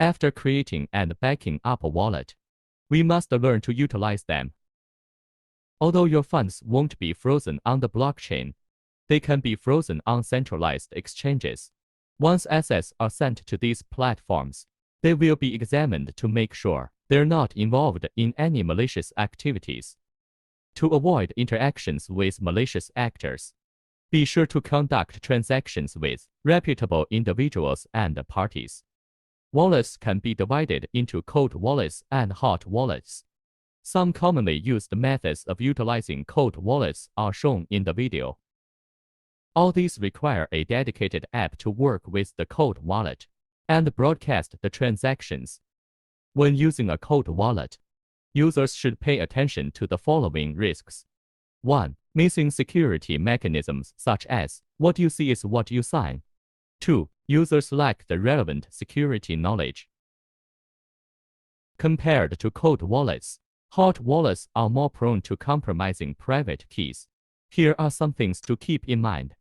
After creating and backing up a wallet, we must learn to utilize them. Although your funds won't be frozen on the blockchain, they can be frozen on centralized exchanges. Once assets are sent to these platforms, they will be examined to make sure they're not involved in any malicious activities. To avoid interactions with malicious actors, be sure to conduct transactions with reputable individuals and parties. Wallets can be divided into cold wallets and hot wallets. Some commonly used methods of utilizing cold wallets are shown in the video. All these require a dedicated app to work with the cold wallet and broadcast the transactions. When using a cold wallet, users should pay attention to the following risks. 1. Missing security mechanisms such as what you see is what you sign. 2. Users lack the relevant security knowledge. Compared to cold wallets, hot wallets are more prone to compromising private keys. Here are some things to keep in mind.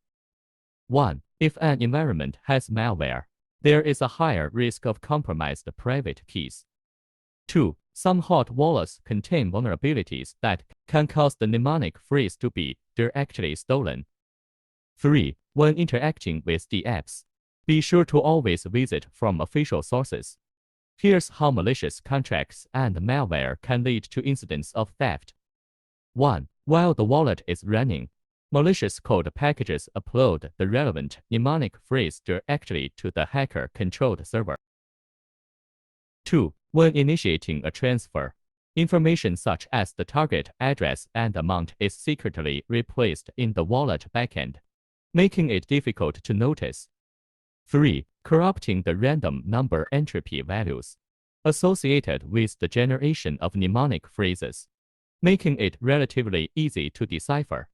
1. If an environment has malware, there is a higher risk of compromised private keys. 2. Some hot wallets contain vulnerabilities that can cause the mnemonic phrase to be directly stolen. 3. When interacting with the apps, be sure to always visit from official sources. Here's how malicious contracts and malware can lead to incidents of theft. 1. While the wallet is running, malicious code packages upload the relevant mnemonic phrase directly to the hacker-controlled server. 2. When initiating a transfer, information such as the target address and amount is secretly replaced in the wallet backend, making it difficult to notice. 3. Corrupting the random number entropy values associated with the generation of mnemonic phrases, making it relatively easy to decipher.